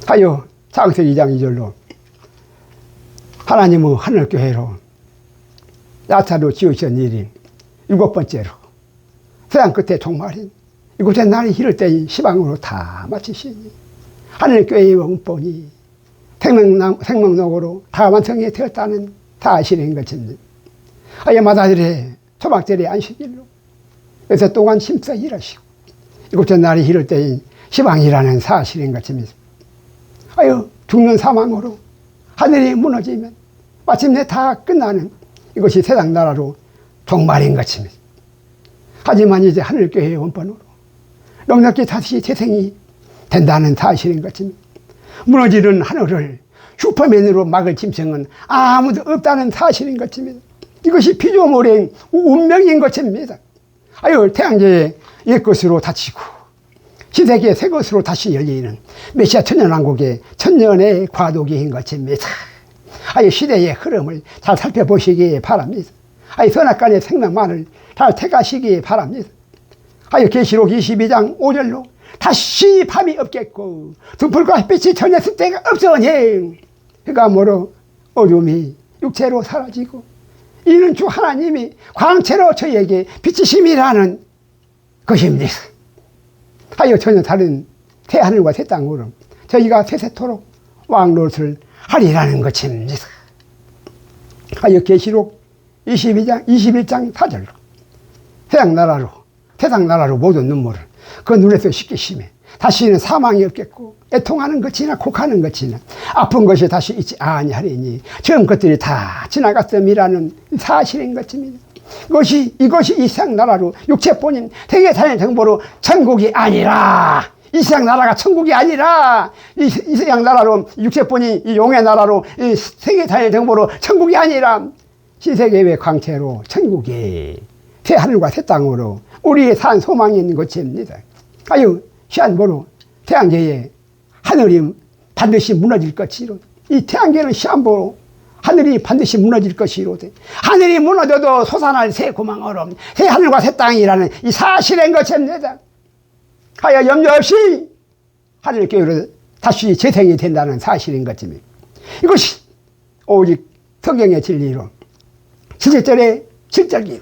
하여 창세기 2장 2절로 하나님은 하늘교회로 야차로 지으신 일이 7번째로 세상 끝에 종말인 이곳에 날이 이를 때인 시방으로 다 마치시니 하늘교회의 원본이 생명록으로 다 완성이 되었다는 사실인 것입니다. 하여 마다들의 초막절의 안식일로 그래서 또한 힘써 일하시고 이곳에 날이 이를 때인 시방이라는 사실인 것입니다. 하여 죽는 사망으로 하늘이 무너지면 마침내 다 끝나는 이것이 세상 나라로 종말인 것입니다. 하지만 이제 하늘교회의 원본으로 넉넉히 다시 재생이 된다는 사실인 것입니다. 무너지는 하늘을 슈퍼맨으로 막을 짐승은 아무도 없다는 사실인 것입니다. 이것이 피조물의 운명인 것입니다. 아유, 태양계의 옛것으로 닫히고 신세계의 새것으로 다시 열리는 메시아 천년왕국의 천년의 과도기인 것입니다. 아유, 시대의 흐름을 잘 살펴보시기 바랍니다. 아유, 선악간의 생명만을 잘 택하시기 바랍니다. 아유, 계시록 22장 5절로 다시 밤이 없겠고 등불과 햇빛이 전혀 쓸 데가 없으니 그가 뭐로 어둠이 육체로 사라지고 이는 주 하나님이 광채로 저희에게 비치심이라는 것입니다. 하여 전혀 다른 새 하늘과 새 땅으로 저희가 세세토록 왕노릇을 하리라는 것입니다. 하여 계시록 21장 4절로 세상 나라로 모든 눈물을 그 눈에서 씻기심에 다시는 사망이 없겠고 애통하는 것이나 곡하는 것이나 아픈 것이 다시 있지 아니하리니 처음 것들이 다 지나갔음이라는 사실인 것입니다. 이것이 이 세상 나라로 육체뿐인 세계사의 정보로 천국이 아니라 이 세상 나라가 천국이 아니라 이 세상 나라로 육체뿐인 이 용의 나라로 이 세계사의 정보로 천국이 아니라 신세계의 광채로 천국이 새 하늘과 새 땅으로 우리의 산 소망이 있는 것입니다. 아유, 시한보로 태양계에 하늘이 반드시 무너질 것이로 이 태양계는 시한보로 하늘이 반드시 무너질 것이로되 하늘이 무너져도 솟아날 새 구멍으로 새 하늘과 새 땅이라는 이 사실인 것입니다. 하여 염려 없이 하늘교회로 다시 재생이 된다는 사실인 것입니다. 이것이 오직 성경의 진리로 7절의 7절기로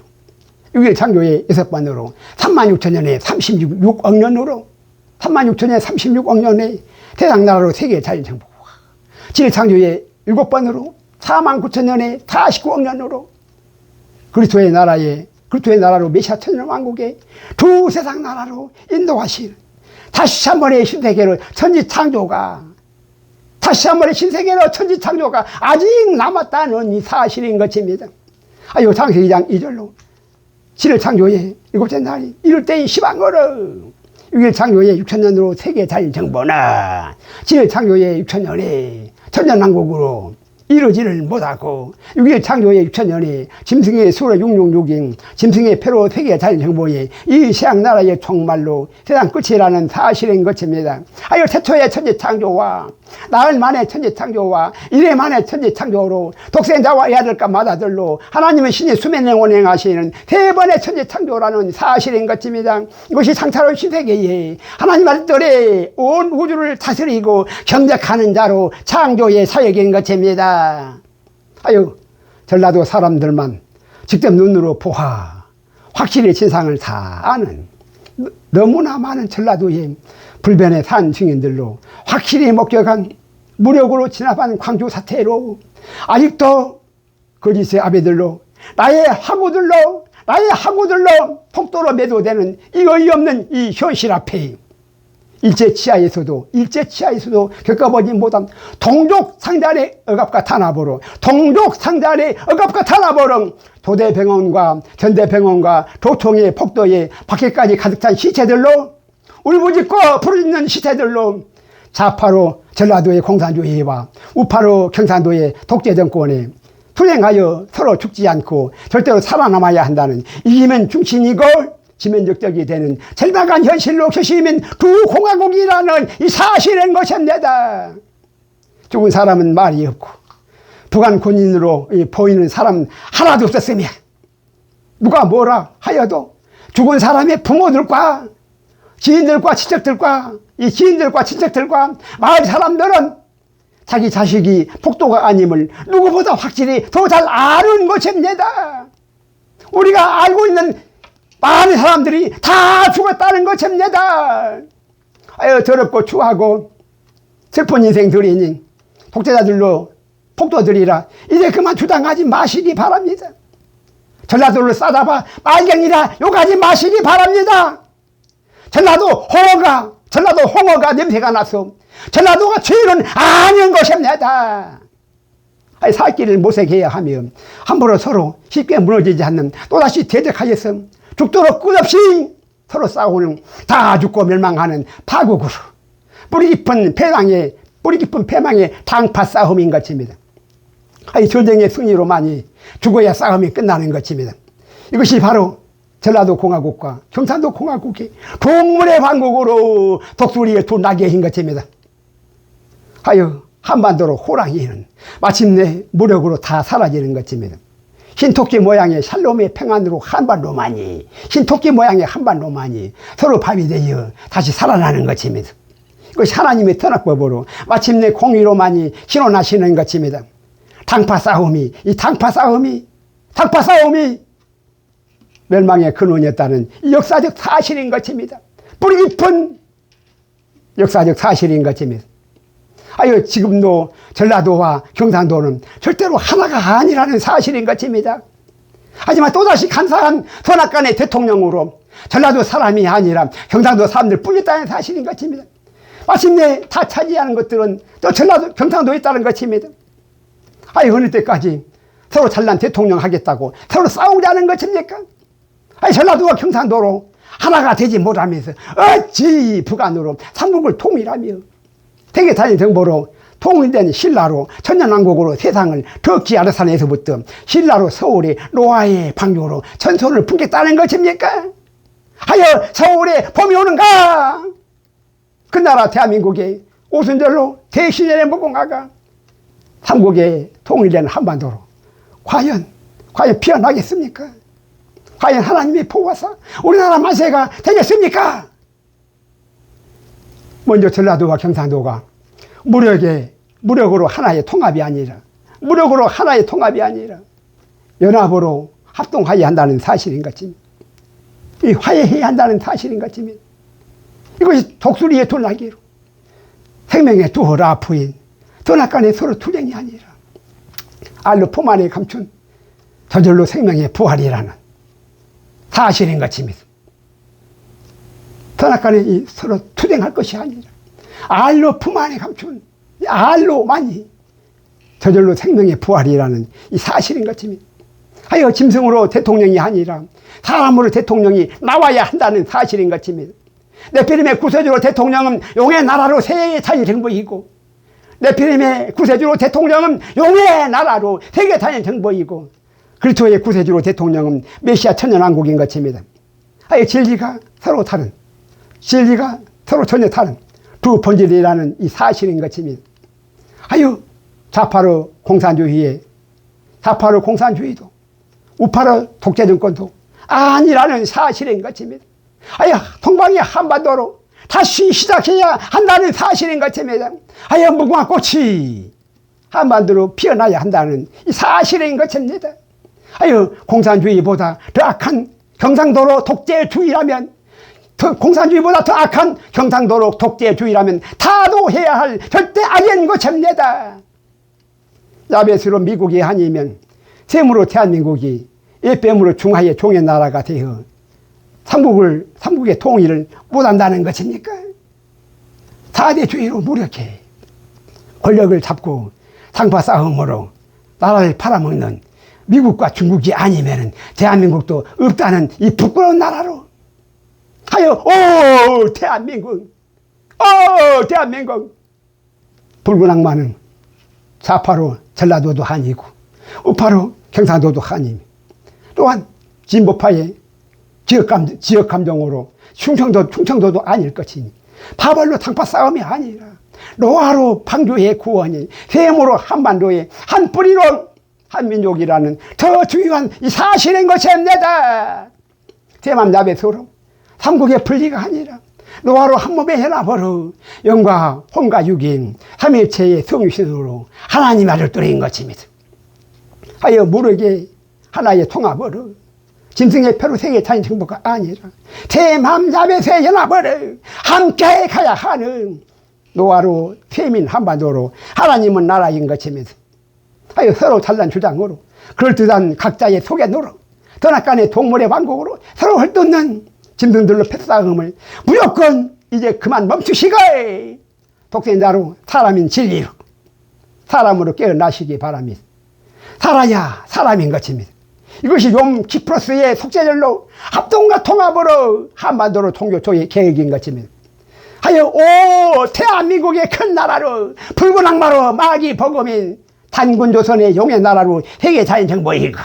6일 창조의 6번으로 36,000년에 36억 년으로 36,000년에 36억 년에 세상 나라로 세계 자연정복과 7일 창조의 7번으로 49,000년에 49억 년으로 그리스도의 나라로 메시아 천년왕국의 두 세상 나라로 인도하시는 다시 한 번의 신세계로 천지창조가 아직 남았다는 이 사실인 것입니다. 아유, 창세기 2장 2절로 7일 창조의 7째 날이 이럴 때의 시방으로 6일 창조의 6,000년으로 세계 자연 정보나 7일 창조의 6,000년에 천년왕국으로 이루지를 못하고 6일 창조의 6,000년이 짐승의 수로 666인 짐승의 패로 세계 자연 정보에 이 세상 나라의 종말로 세상 끝이라는 사실인 것입니다. 아유, 태초의 천지 창조와 나흘 만에 천지 창조와 이래 만에 천지 창조로 독생자와 애아들과 마다들로 하나님은 신의 수면에 운행하시는 세 번의 천지 창조라는 사실인 것입니다. 이것이 창차로 신세계에 하나님 아들들의 온 우주를 다스리고 경작하는 자로 창조의 사역인 것입니다. 아유, 전라도 사람들만 직접 눈으로 보아 확실히 진상을 다 아는 너무나 많은 전라도의 불변의 산 증인들로 확실히 목격한 무력으로 진압한 광주 사태로 아직도 거짓의 아비들로 나의 하구들로 폭도로 매도되는 이 어이없는 이 현실 앞에 일제 치하에서도 겪어보지 못한 동족 상잔의 억압과 탄압으로 도대병원과 전대병원과 도청의 폭도에 밖에까지 가득 찬 시체들로 울부짖고 부르짖는 시체들로 좌파로 전라도의 공산주의와 우파로 경상도의 독재정권에 투쟁하여 서로 죽지 않고 절대로 살아남아야 한다는 이기면 중심이고 지면 적적이 되는 절박한 현실로 결심인 두 공화국이라는 이 사실인 것입니다. 죽은 사람은 말이 없고 부관 군인으로 보이는 사람 하나도 없었으며 누가 뭐라 하여도 죽은 사람의 부모들과 지인들과 친척들과 이 지인들과 친척들과 마을 사람들은 자기 자식이 폭도가 아님을 누구보다 확실히 더 잘 아는 것입니다. 우리가 알고 있는 많은 사람들이 다 죽었다는 것입니다. 아유, 더럽고 추하고 슬픈 인생들이니 독재자들로 폭도들이라 이제 그만 주장하지 마시기 바랍니다. 전라도를 싸잡아 말갱이라 욕하지 마시기 바랍니다. 전라도 홍어가 냄새가 나서 전라도가 죄는 아닌 것입니다. 살길을 모색해야 하며 함부로 서로 쉽게 무너지지 않는 또다시 대적하여서 죽도록 끝없이 서로 싸우는 다 죽고 멸망하는 파국으로 뿌리 깊은 패망의 당파 싸움인 것입니다. 전쟁의 승리로만이 죽어야 싸움이 끝나는 것입니다. 이것이 바로 전라도 공화국과 경상도 공화국의 동물의 왕국으로 독수리의 두 날개인 것입니다. 한반도로 호랑이는 마침내 무력으로 다 사라지는 것입니다. 흰토끼 모양의 샬롬의 평안으로 한반도만이 흰토끼 모양의 한반도만이 서로 밥이 되어 다시 살아나는 것입니다. 이것이 하나님의 선악법으로 마침내 공의로만이 신원하시는 것입니다. 당파 싸움이 멸망의 근원이었다는 역사적 사실인 것입니다. 뿌리 깊은 역사적 사실인 것입니다. 지금도 전라도와 경상도는 절대로 하나가 아니라는 사실인 것입니다. 하지만 또다시 간사한 선악간의 대통령으로 전라도 사람이 아니라 경상도 사람들 뿐이었다는 사실인 것입니다. 마침내 다 차지하는 것들은 또 전라도, 경상도에 있다는 것입니다. 어느 때까지 서로 잘난 대통령 하겠다고 서로 싸우자는 것입니까? 전라도와 경상도로 하나가 되지 못하면서 어찌 북한으로 삼국을 통일하며 세계단위 정보로 통일된 신라로 천년왕국으로 세상을 터키 아르산에서부터 신라로 서울의 노아의 방주로 전선을 품겠다는 것입니까? 서울에 봄이 오는가? 그 나라 대한민국의 오순절로 대신연의 무궁화가 삼국의 통일된 한반도로 과연 피어나겠습니까? 과연 하나님의 보호사 우리나라 만세가 되겠습니까? 먼저 전라도와 경상도가 무력으로 하나의 통합이 아니라 연합으로 합동하여야 한다는 사실인 것입니다. 화해해야 한다는 사실인 것입니다. 이것이 독수리의 두 날개로 생명의 두 라프인 선악간의 서로 투쟁이 아니라 알로 품 안에 감춘 저절로 생명의 부활이라는 사실인 것입니다. 선악간에 서로 투쟁할 것이 아니라 알로 품 안에 감춘 알로만이 저절로 생명의 부활이라는 이 사실인 것입니다. 짐승으로 대통령이 아니라 사람으로 대통령이 나와야 한다는 사실인 것입니다. 네피림의 구세주로 대통령은 용의 나라로 세계의 단일 정부이고 네피림의 구세주로 대통령은 용의 나라로 세계 단일 정부이고 그리스도의 구세주로 대통령은 메시아 천년왕국인 것입니다. 진리가 서로 전혀 다른 두 본질이라는 이 사실인 것입니다. 좌파로 공산주의도 우파로 독재정권도 아니라는 사실인 것입니다. 동방의 한반도로 다시 시작해야 한다는 사실인 것입니다. 무궁화 꽃이 한반도로 피어나야 한다는 이 사실인 것입니다. 공산주의보다 더 악한 경상도로 독재주의라면 공산주의보다 더 악한 경상도로 독재주의라면 타도해야 할 절대 아닌 것입니다. 야베스로 미국이 아니면 셈으로 대한민국이 예뱀으로 중하의 종의 나라가 되어 삼국의 통일을 못한다는 것입니까? 4대주의로 무력해 권력을 잡고 상파 싸움으로 나라를 팔아먹는 미국과 중국이 아니면 대한민국도 없다는 이 부끄러운 나라로 대한민국 붉은 악마는 좌파로 전라도도 아니고 우파로 경상도도 아니고 또한 진보파의 지역 감정으로 충청도도 아닐 것이니 파벌로 당파 싸움이 아니라 노아로 방주의 구원이 셈으로 한반도의 한 뿌리로 한민족이라는 더 중요한 이 사실인 것입니다. 대만 야베스로 삼국의 분리가 아니라 노아로 한 몸에 연합으로 영과 혼과 육인 삼위일체의 성육신으로 하나님 아들 뚜레인 것입니다. 하여 모르게 하나의 통합으로 짐승의 표로 세계 타인 정보가 아니라 대맘 야벳의 연합으로 함께 가야 하는 노아로 태민 한반도로 하나님은 나라인 것입니다. 하여 서로 잘난 주장으로 그럴듯한 각자의 소견으로 선악간의 동물의 왕국으로 서로 헐뜯는 짐승들로 패싸움을 무조건 이제 그만 멈추시고 독생자로 사람인 진리로 사람으로 깨어나시기 바랍니다. 살아야 사람인 것입니다. 이것이 롬 키프로스의 속죄절로 합동과 통합으로 한반도로 통교토의 계획인 것입니다. 하여 오 대한민국의 큰 나라로 붉은 악마로 마귀 복음인 단군조선의 용의 나라로 세계 자연 정보이고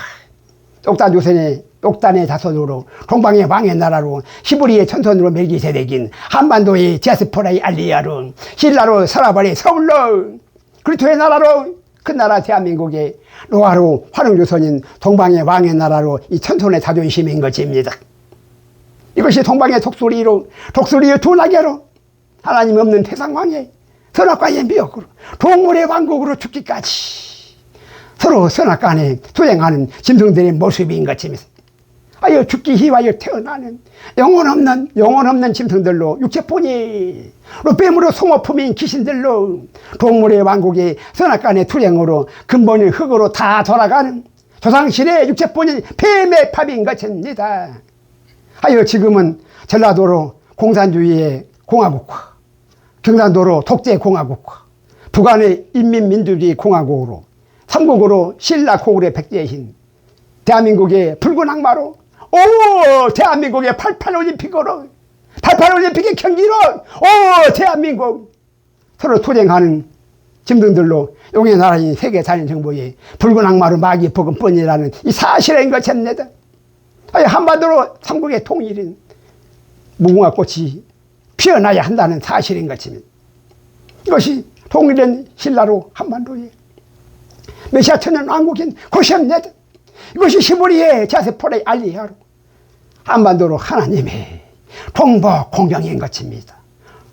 옥단의 자손으로 동방의 왕의 나라로 시부리의 천손으로 멜기세덱인 한반도의 디아스포라의 알리아로 신라로 서라벌의 서울로 그리스도의 나라로 큰 나라 대한민국의 노아로 환웅조선인 동방의 왕의 나라로 이 천손의 자존심인 것입니다. 이것이 동방의 독수리의 두 날개로 하나님 없는 태상왕의 선악과의 미역으로 동물의 왕국으로 죽기까지 서로 선악간에 투쟁하는 짐승들의 모습인 것입니다. 하여 죽기 희와여 태어나는 영혼 없는 짐승들로 육체뿐이 뱀으로 소모품인 귀신들로 동물의 왕국의 선악간의 투쟁으로 근본의 흙으로 다 돌아가는 조상실의 육체뿐인 뱀의 팝인 것입니다. 하여 지금은 전라도로 공산주의의 공화국화, 경상도로 독재공화국화, 북한의 인민민주주의 공화국으로 삼국으로 신라 고구려 백제의 대한민국의 붉은 악마로 대한민국의 88올림픽으로 88올림픽의 경기로 대한민국 서로 투쟁하는 짐승들로 용의 나라인 세계 자연 정보의 붉은 악마로 마귀 복음뿐이라는 이 사실인 것입니다. 한반도로 삼국의 통일인 무궁화 꽃이 피어나야 한다는 사실인 것입니다. 이것이 통일된 신라로 한반도에 메시아 천년 왕국인 곳이옵니다. 이것이 시부리의 자세포라의 알리아로 한반도로 하나님의 통복 공경인 것입니다.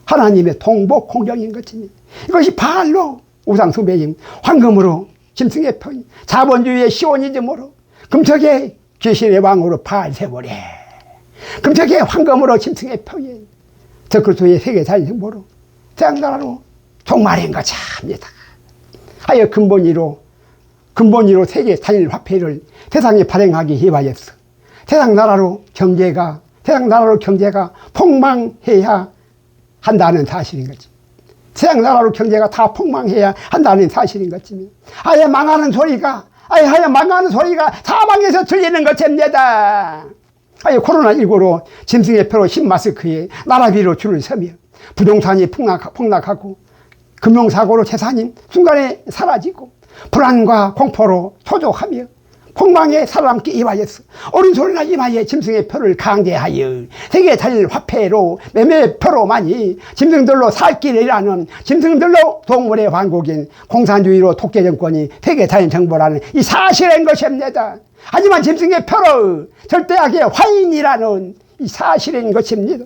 하나님의 통복 공경인 것입니다. 이것이 바알로 우상숭배인 황금으로 짐승의 편 자본주의의 시오니즘으로 금석의 귀신의 왕으로 바알 세월에 금석의 황금으로 짐승의 편인 저 그리스도의 세계 자연정보로 대학나라로 종말인 것입니다. 하여 근본이로 세계 단일 화폐를 세상에 발행하기 희바했어. 세상 나라로 경제가 폭망해야 한다는 사실인 거지. 세상 나라로 경제가 다 폭망해야 한다는 사실인 것입니다. 하여 망하는 소리가 사방에서 들리는 것입니다. 하여 코로나19로 짐승의 표로 신마스크에 나라비로 줄을 서며 부동산이 폭락하고 금융사고로 재산이 순간에 사라지고 불안과 공포로 초조하며 폭망에 살아남기 임하였어. 옳은 소리나 임하여 짐승의 표를 강제하여 세계 단일 화폐로 매매표로만이 짐승들로 살 길이라는 짐승들로 동물의 왕국인 공산주의로 독재정권이 세계 단일 정보라는 이 사실인 것입니다. 하지만 짐승의 표로 절대악의 화인이라는 이 사실인 것입니다.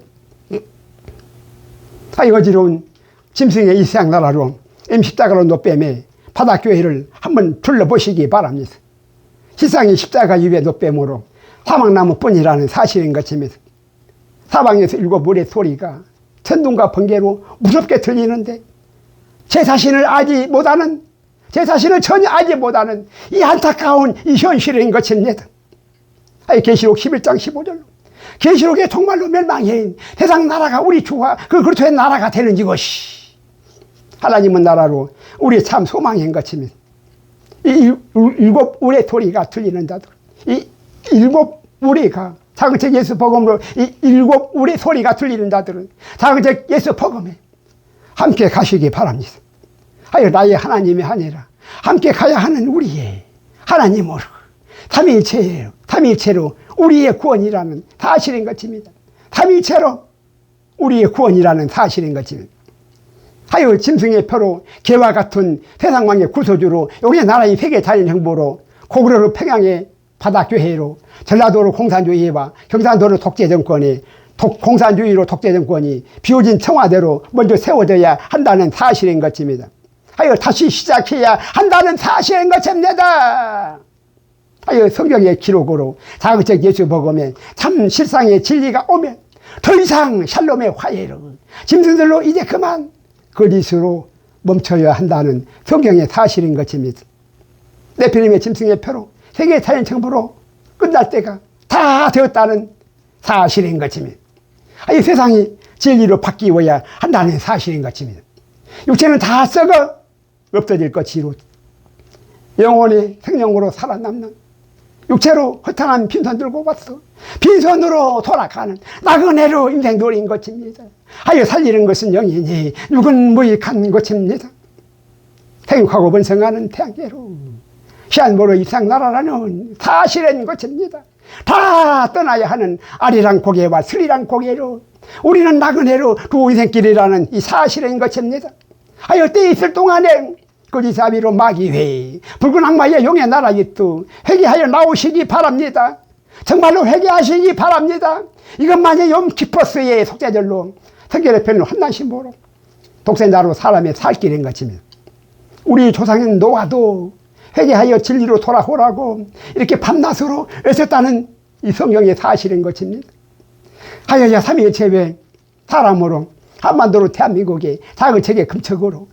어지러운 짐승의 이 세상 나라로 십자가로 노뱀에 바다교회를 한번 둘러보시기 바랍니다. 세상이 십자가 위에 노뱀으로 사망나무뿐이라는 사실인 것입니다. 사방에서 일곱 물의 소리가 천둥과 번개로 무섭게 들리는데 제 자신을 전혀 알지 못하는 이 안타까운 이 현실인 것입니다. 계시록 11장 15절로 계시록에 정말로 멸망해 세상 나라가 우리 주와 그리스도의 나라가 되는 이것이 하나님은 나라로 우리 참 소망인 것입니다. 이 일곱 우리의 소리가 들리는 자들, 이 일곱 우리가 자극적 예수 복음으로 이 일곱 우리의 소리가 들리는 자들은 자극적 예수 복음에 함께 가시기 바랍니다. 하여 나의 하나님이 아니라 함께 가야 하는 우리의 하나님으로 삼위일체로 우리의 구원이라는 사실인 것입니다. 삼위일체로 우리의 구원이라는 사실인 것입니다. 하여 짐승의 표로 개와 같은 세상왕의 구소주로 용의 나라의 세계 자연 정보로 고구려로 평양의 바다교회로 전라도로 공산주의와 경상도로 독재정권에 공산주의로 독재정권이 비워진 청와대로 먼저 세워져야 한다는 사실인 것입니다. 하여 다시 시작해야 한다는 사실인 것입니다. 하여 성경의 기록으로 다그책 예수 복음에 참 실상의 진리가 오면 더 이상 샬롬의 화해로 짐승들로 이제 그만 거짓으로 멈춰야 한다는 성경의 사실인 것입니다. 네피림의 짐승의 표로 세계 자연정부로 끝날 때가 다 되었다는 사실인 것입니다. 이 세상이 진리로 바뀌어야 한다는 사실인 것입니다. 육체는 다 썩어 없어질 것이로 영원히 생명으로 살아남는 육체로 허탄한 빈손 들고 왔어 빈손으로 돌아가는 나그네로 인생 돌인 것입니다. 하여 살리는 것은 영이니 육은 무익한 것입니다. 생육하고 번성하는 태양계로 시한모로 입상나라라는 사실인 것입니다. 다 떠나야 하는 아리랑 고개와 스리랑 고개로 우리는 나그네로 두 인생길이라는 이 사실인 것입니다. 하여 때 있을 동안에 거짓사비로 마귀회 붉은 악마의 용의 나라에 또 회개하여 나오시기 바랍니다. 정말로 회개하시기 바랍니다. 이것만이 염키퍼스의 속죄절로 성결의 편을 환난신보로 독생자로 사람의 살 길인 것입니다. 우리 조상인 노아도 회개하여 진리로 돌아오라고 이렇게 밤낮으로 애썼다는 이 성경의 사실인 것입니다. 하여야 삼위일체의 사람으로 한반도로 대한민국의 다그책의 금척으로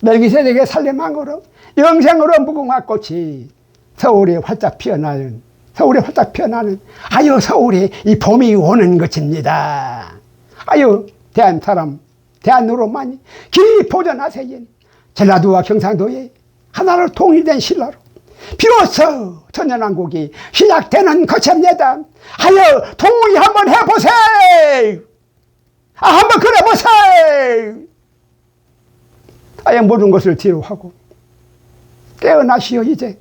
멜기세덱의 살레망으로 영생으로 무궁화 꽃이 서울에 활짝 피어나는 하여 서울에 이 봄이 오는 것입니다. 하여 대한 사람 대한으로만이 길이 보존하세요. 전라도와 경상도에 하나로 통일된 신라로 비로소 천년왕국이 시작되는 것입니다. 하여 통일 한번 해보세요. 한번 그래보세요. 하여 모든 것을 뒤로 하고 깨어나시어 이제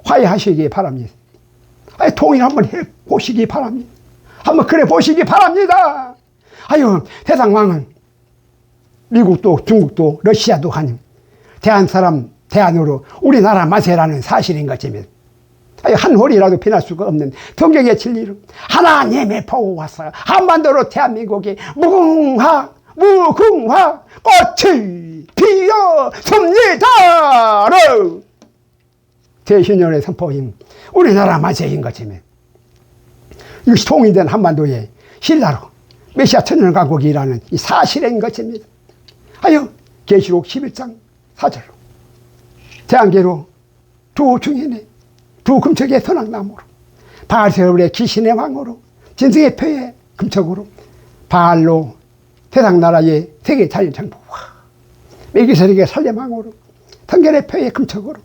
화해하시기 바랍니다. 하여 통일 한번 해보시기 바랍니다. 한번 그래 보시기 바랍니다. 하여 세상 왕은 미국도 중국도 러시아도 하니 대한 사람 대안으로 우리나라 마세라는 사실인 것입니다. 한 홀이라도 피날 수가 없는 성경의 진리로 하나님의 보호와서 한반도로 대한민국이 무궁화 꽃이 피었습니다. 대신년의 선포인 우리나라 마세인 것입니다. 이것이 통일된 한반도의 신라로 메시아 천년왕국이라는 이 사실인 것입니다. 하여 계시록 11장 4절로 태양계로 두 중인의 두 금척의 선악나무로 바알세울의 귀신의 왕으로 진승의 표의 금척으로 바알로 세상나라의 세계 자연정부와 멜기세덱의 살렘왕으로 성결의 표의 금척으로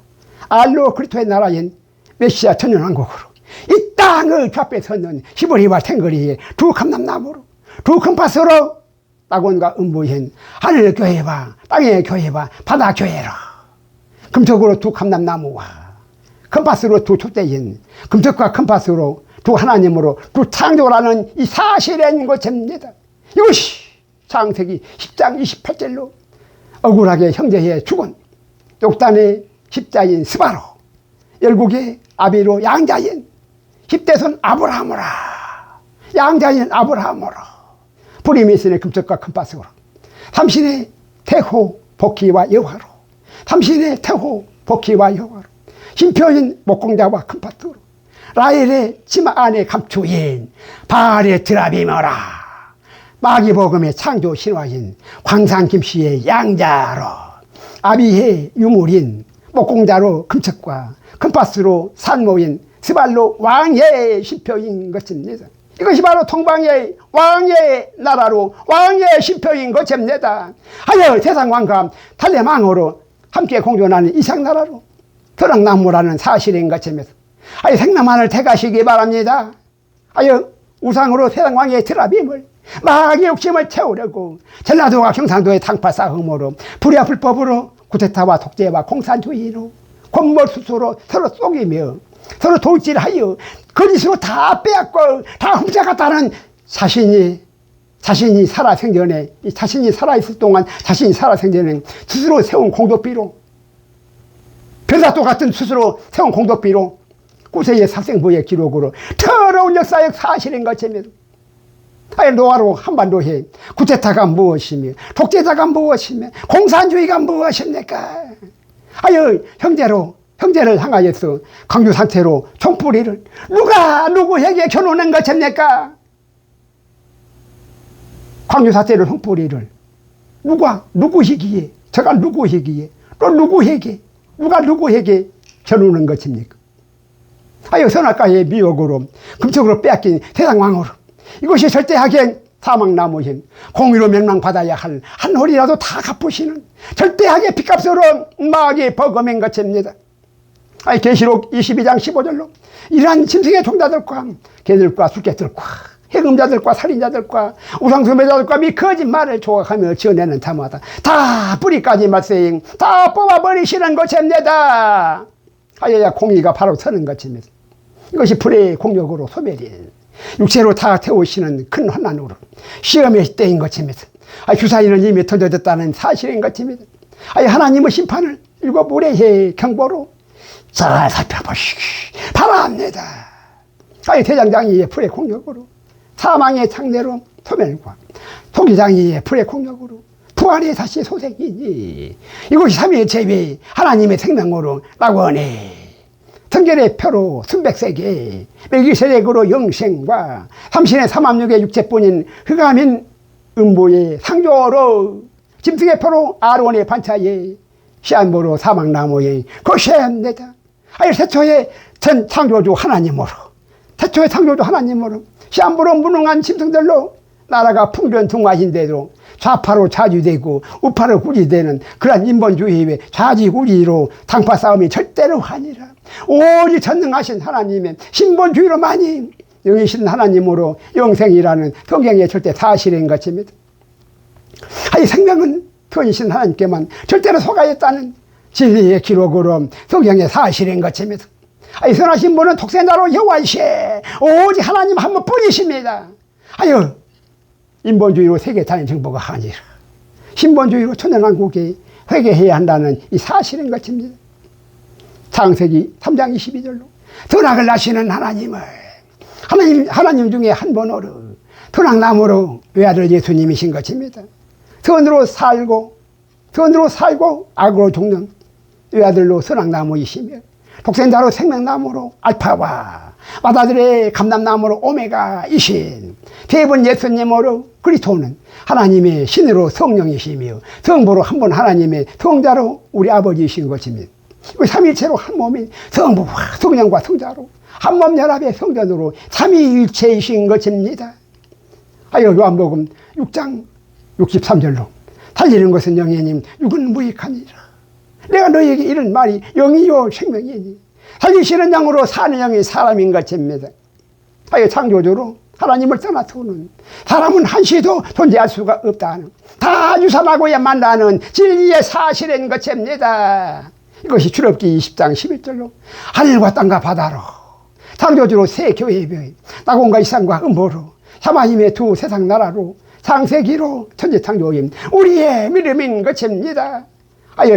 알로 그리스도의 나라인 메시아 천년왕국으로 이 땅을 좌표에 서는 히브리와 생거리의 두 감람나무로 두 금파스로 낙원과 음부인 하늘교회와 땅의 교회와 바다교회로 금척으로 두 감람나무와 금파스로 두 촛대인 금척과 금파스로 두 하나님으로 두 창조라는 이 사실인 것입니다. 이것이 창세기 10장 28절로 억울하게 형제의 죽은 욕단의 십자인 스바로 열국의 아비로 양자인 십대손 아브라함으로 양자인 아브라함으로 브리미스의 금척과 금파스로 삼신의 태호 복희와 여화로 삼신의 태호 복희와 여화로 신표인 목공자와 금파스로 라헬의 치마 안에 감추인 바알의 드라비머라 마귀복음의 창조 신화인 광산김씨의 양자로 아비의 유물인 목공자로 금척과 금파스로 산모인 스발로 왕의 신표인 것입니다. 이것이 바로 동방의 왕의 나라로 왕의 신표인 것입니다. 하여 세상 왕과 탈레망으로 함께 공존하는 이상나라로 선악나무라는 사실인 것입니다. 하여 생명만을 택하시기 바랍니다. 하여 우상으로 세상 왕의 드라빔을 마귀의 욕심을 채우려고 전라도와 경상도의 당파 싸움으로 불의와 불법으로 구테타와 독재와 공산주의로 권모수수로 서로 속이며 서로 돌질하여 거짓으로 다 빼앗고 다 훔쳐갔다는 자신이 살아생전에 자신이 살아있을 동안 자신이 살아생전에 스스로 세운 공덕비로 별사또 같은 스스로 세운 공덕비로 구세의 살생부의 기록으로 더러운 역사의 사실인 것입니다. 아예 노화로 한반도에 구테타가 무엇이며 독재자가 무엇이며 공산주의가 무엇입니까? 아유 형제를 향하여서 강주 상태로 총뿌리를 누가 누구에게 겨누는 것입니까? 광주 사태를 총뿌리를 누구이기에 저가 누구이기에 또 누구에게 누가 누구에게 겨누는 것입니까? 아유 선악과의 미혹으로 금쪽으로 빼앗긴 세상왕으로 이것이 절대하게 사망나무인 공의로 멸망받아야 할 한 홀이라도 다 갚으시는 절대하게 빚값으로 마귀의 버금인 것입니다. 계시록 22장 15절로 이러한 짐승의 종자들과 개들과 술개들과 해금자들과 살인자들과 우상숭배자들과 미 거짓말을 조각하며 지어내는 자마다 다 뿌리까지 말세잉 다 뽑아버리시는 것입니다. 하여야 공의가 바로 서는 것입니다. 이것이 불의 공력으로 소멸인 육체로 다 태우시는 큰 환난으로 시험의 때인 것입니다. 주사위는 이미 던져졌다는 사실인 것입니다. 하나님의 심판을 일곱 우레의 경보로 잘 살펴보시기 바랍니다. 대장장이의 불의 공력으로 사망의 창내로 소멸과 토기장이의 불의 공력으로 부활의 다시 소생이니 이것이 삼위의 제비 하나님의 생명으로 낙원에 성결의 표로 순백세계 mel기세덱으로 영생과 삼신의 삼합육의 육체뿐인 흑암인 음보의 상조로 짐승의 표로 아론의 반차에 시안보로 사망나무의 고시합니다. 태초의 전 창조주 하나님으로 태초의 창조주 하나님으로 시안보로 무능한 짐승들로 나라가 풍전등화인데도 좌파로 자주되고 우파로 구지되는 그러한 인본주의의 좌지구지로 당파 싸움이 절대로 아니라 오직 전능하신 하나님의 신본주의로만이 영이신 하나님으로 영생이라는 성경의 절대 사실인 것입니다. 생명은 편이신 하나님께만 절대로 속하였다는 진리의 기록으로 성경의 사실인 것입니다. 선하신 분은 독생자로 여호와이시에 오직 하나님 한 분뿐이십니다. 인본주의로 세계 다닌 정보가 아니라 신본주의로 천연왕국에 회개해야 한다는 이 사실인 것입니다. 창세기 3장 22절로 선악을 나시는 하나님 중에 한 분으로 선악나무로 외아들 예수님이신 것입니다. 선으로 살고 악으로 죽는 외아들로 선악나무이시며 독생자로 생명나무로 알파와 마다들의 감람나무로 오메가이신 대분 예수님으로 그리스도는 하나님의 신으로 성령이시며 성부로 한 분 하나님의 성자로 우리 아버지이신 것입니다. 삼일체로 한 몸인 성부와 성령과 성자로 한 몸 연합의 성전으로 삼위일체이신 것입니다. 요한복음 6장 63절로 달리는 것은 영이니 육은 무익하니라. 내가 너희에게 이런 말이 영이요 생명이니 살리시는 영으로 사는 영이 사람인 것입니다. 창조주로 하나님을 떠나서는 사람은 한시도 존재할 수가 없다는 다 유산하고야 만나는 진리의 사실인 것입니다. 이것이 출애굽기 20장 11절로 하늘과 땅과 바다로 창조주로 새 교회의 낙원과 이산과 음보로 하나님의 두 세상 나라로 창세기로 천지창조인 우리의 믿음인 것입니다.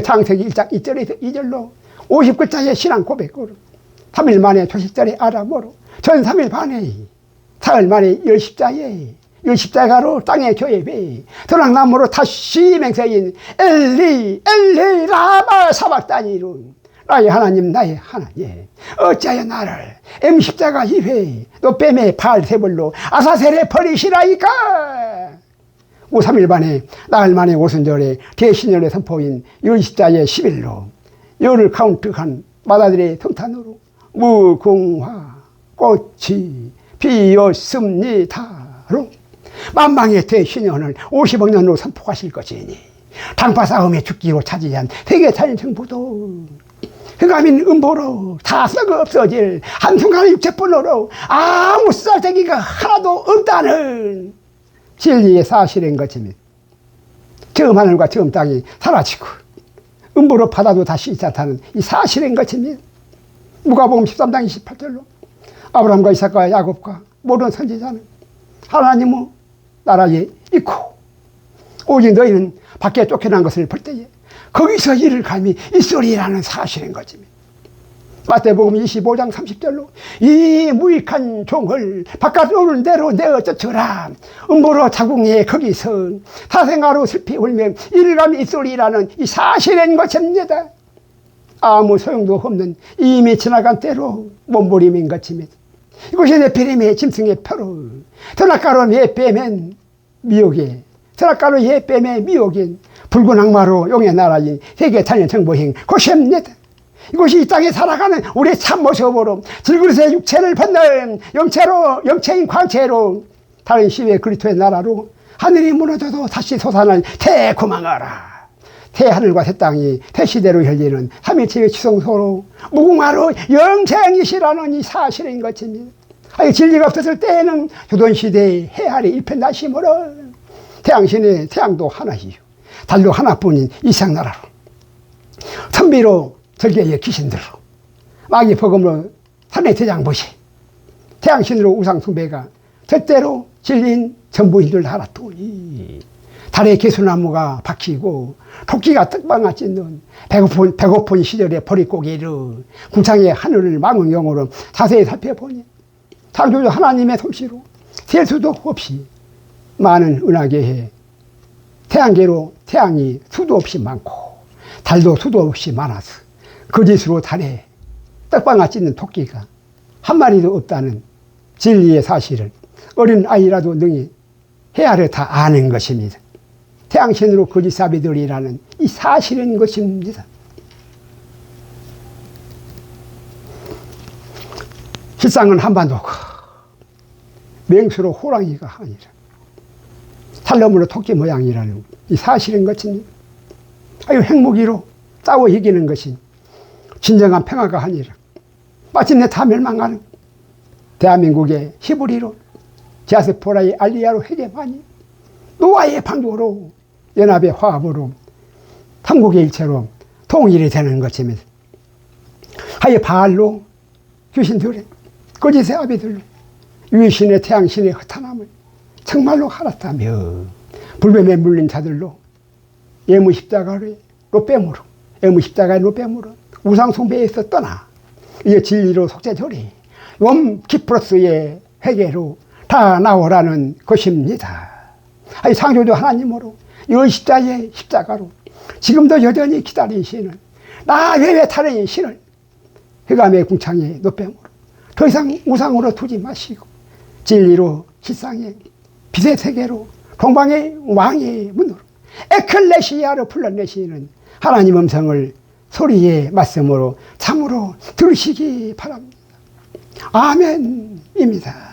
창세기 1장 1절에서 2절로 50글자의 신앙 고백으로 3일 만에 조실절의 아람어로 전 3일 반에 사흘 만에 열십자가로 땅의 교회에 선악나무로 다시 맹세인 엘리 라마 사박다니로 나의 하나님 어찌하여 나를 M십자가 이외에 또 뱀의 발세벌로 아사셀에 버리시라이까. 3일 반에 나흘 만에 오순절에 대신열의 선포인 열십자의 10일로 열을 카운트한 마다들의 성탄으로 무궁화 꽃이 피었습니다로 만방의 대신연을 50억 년으로 선포하실 것이니 당파 싸움에 죽기로 차지한 세계 살인 정부도 흑암인 음보로 다 썩어 없어질 한순간의 육체뿐으로 아무 쓰잘데기가 하나도 없다는 진리의 사실인 것입니다. 처음 하늘과 처음 땅이 사라지고 음보로 바다도 다시 있지 않다는 이 사실인 것입니다. 누가복음 13장 28절로 아브라함과 이삭과 야곱과 모든 선지자는 하나님의 나라에 있고 오직 너희는 밖에 쫓겨난 것을 볼 때에 거기서 이를 감히 있으리라는 사실인 것입니다. 마태복음 25장 30절로 이 무익한 종을 바깥 오는 대로 내어 쫓으라. 음보로 자궁에 거기서 타생아로 슬피 울면 일감이 있으리라는 이 사실인 것입니다. 아무 소용도 없는 이미 지나간 때로 몸부림인 것입니다. 이것이 네피림의 짐승의 표로 드나가로 예빼면 미혹에 드나가로 예빼면 미혹인 붉은 악마로 용의 나라인 세계 탄년 정보행 것입니다. 이것이 이 땅에 살아가는 우리의 참모습으로 질그릇의 육체를 벗는 영체인 광채로 다른 시외 그리스도의 나라로 하늘이 무너져도 다시 솟아날 태구망하라. 태하늘과 새땅이 태시대로 열리는 삼일체의 지성소로 무궁화로 영생이시라는 이 사실인 것입니다. 진리가 없었을 때에는 조선시대의 해할이 일편단심으로 태양신의 태양도 하나이요 달도 하나뿐인 이상나라로 선비로 절개의 귀신들로 마귀 복음으로 산의 대장보시 태양신으로 우상숭배가 절대로 진리인 전부인들 하나뿐이 달의 개수나무가 박히고 토끼가 떡방아 찢는 배고픈 시절의 보릿고개를 궁창의 하늘을 망원경으로 자세히 살펴보니 창조주 하나님의 솜씨로 셀 수도 없이 많은 은하계에 태양계로 태양이 수도 없이 많고 달도 수도 없이 많아서 거짓으로 달에 떡방아 찢는 토끼가 한 마리도 없다는 진리의 사실을 어린 아이라도 능히 헤아려 다 아는 것입니다. 태양신으로 거짓사비들이라는 이 사실인 것입니다. 실상은 한반도고 맹수로 호랑이가 아니라 살놈으로 토끼 모양이라는 이 사실인 것입니다. 핵무기로 싸워 이기는 것이 진정한 평화가 아니라 마침내 다 멸망하는 대한민국의 히브리로 디아스포라의 알리아로 헤게만이 노아의 방주로 연합의 화합으로 삼국의 일체로 통일이 되는 것입니다. 바알로 귀신들의 거짓의 아비들 유신의 태양신의 허탄함을 정말로 알았다며 불뱀에 물린 자들로 예무십자가의 노뱀으로 우상숭배에서 떠나 이제 진리로 속죄절이 욤키프로스의 회개로 다 나오라는 것입니다. 창조주 하나님으로 이 십자가로 지금도 여전히 기다리시는 나 외에 다른 신을 흑암의 궁창의 노뱀으로 더 이상 우상으로 두지 마시고 진리로 실상의 빛의 세계로 동방의 왕의 문으로 에클레시아로 불러내시는 하나님 음성을 소리의 말씀으로 참으로 들으시기 바랍니다. 아멘입니다.